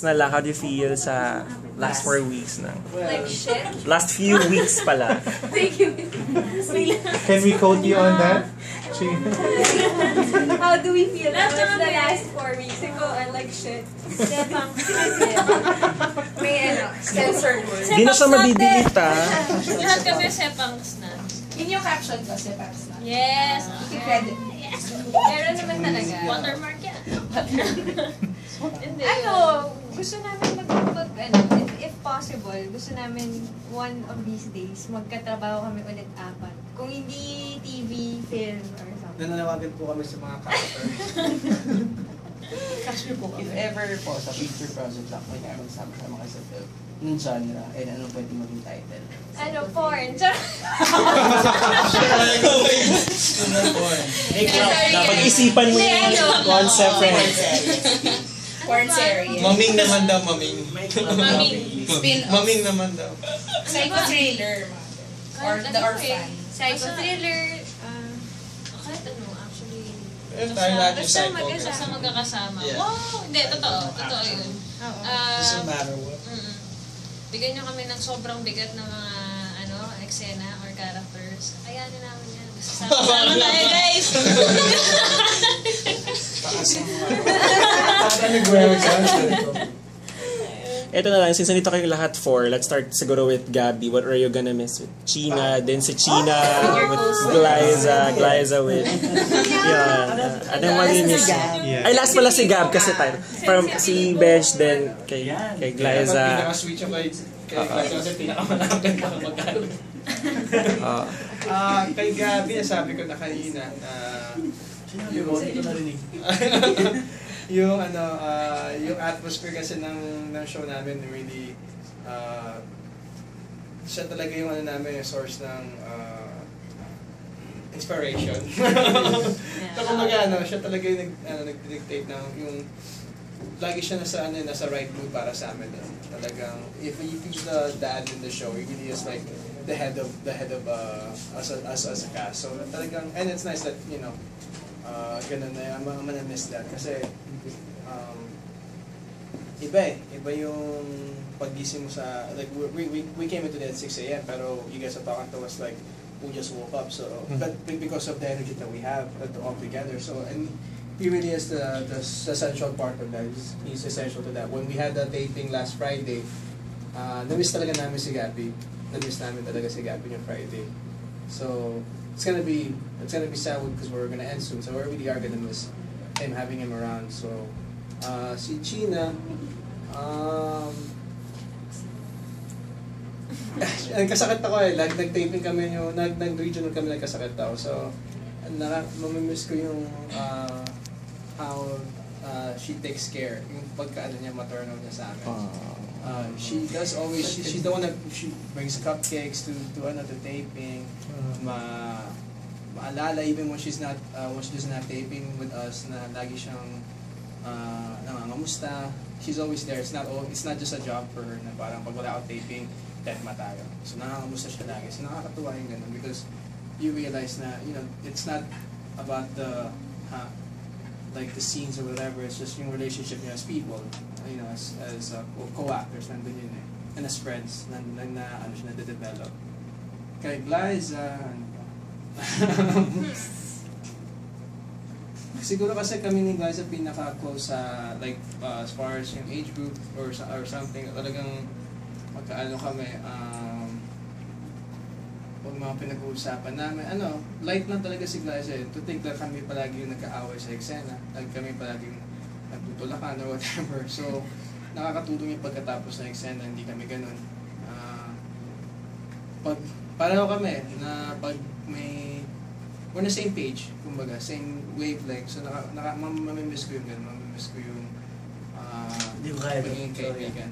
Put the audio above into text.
na lang, how do you feel sa last 4 weeks na? Like shit? Last few weeks pala. Thank you. Can we quote you on that? How do we feel about the last 4 weeks? Ikaw, I like shit. Sepang. May censored word. Di na siya madidelete Lahat kami sepangs na. Yun yung caption ko, sepangs na. Yes. I-credit. Yes. Meron naman talaga. Watermark yan. Hindi. Gusto namin if possible, gusto namin one of these days, magkatrabaho kami ulit apat. Kung hindi TV, film, or something. Nananawagan po kami sa mga characters. Actually po, if ever po sa future project lang po niya magsama-sama kayo sa film, yung genre, and ano pwede maging title? Porn. Napag-isipan mo yung concept, friends. Porn series. Maming naman daw, maming. Spin-off. Maming naman daw. Psycho-thriller. Or the orphan. Psycho-thriller. Kahit ano, actually. Tayo natin Basta psycho. basta magkakasama. Yeah. Wow! Hindi, totoo. Totoo yun. Doesn't matter what. Bigyan nyo kami ng sobrang bigat ng mga eksena or characters. Ayanin namin yan. Basta sama tayo, guys! Ito na lang, since nandito kayong lahat 4, let's start siguro with Gabby. What are you gonna miss with China? Then si China with Glyza with... Yeah. Anong mag-miss? Ay, last pala si Gab kasi tayo. From si Benj, then kay Glyza. Pinaka-switch ako kay Glyza kasi pinakamalapit ako mag-alog. Kay Gabby, sabi ko na kanina, yung atmosphere kasi ng show namin really siya talaga yung namin yung source ng inspiration. So kumbaga siya talaga yung nag-dictate ng yung lagi siya nasa right mood para sa amin. Talagang if he's the dad in the show, he really is like the head of us as a cast. So talagang, and it's nice that ganun na I'm gonna miss that kasi iba yung paggising mo sa like we came into that at 6 a.m. pero you guys are talking to us like we just woke up, so but because of the energy that we have all together, so and he really is the essential part of that. He's essential to that. When we had the taping last Friday, na-miss talaga namin si Gabby. Na-miss namin talaga si Gabby yung Friday. So it's gonna be sad because we're gonna end soon. So we really are gonna miss him, having him around. So si China, nagkasakit ako nag-taping kami nag-regional kami, nagkasakit ako. So mamimiss ko yung how she takes care, yung pagkaano niya, maternal niya sa amin. She does always, she's the one that she brings cupcakes to the taping. Maalala even when she doesn't have taping with us, na lagi siyang nangangamusta. She's always there. It's not just a job for her na parang pag wala ako taping, tetma tayo. So nangangamusta siya lagi. So nakakatuwa yung ganun because you realize na it's not about the scenes or whatever. It's just yung relationship niya as people, as co-actors, nandun yun and as friends, siya na-develop. Kay Glyza, siguro kasi kami ni Glyza pinaka-close sa as far as yung age group or something, talagang magkaano kami, pag mga pinag-uusapan namin, light lang talaga si Glyza. To think that kami palagi yung nagka-away sa eksena, kami palagi nagtutulakan or whatever. So, nakakatulong yung pagkatapos ng eksena, hindi kami ganun. Pareho kami, na pag we're on the same page, kumbaga, same wavelength. So, mamimiss ko yung ganun, mamimiss ko yung pagiging kaibigan.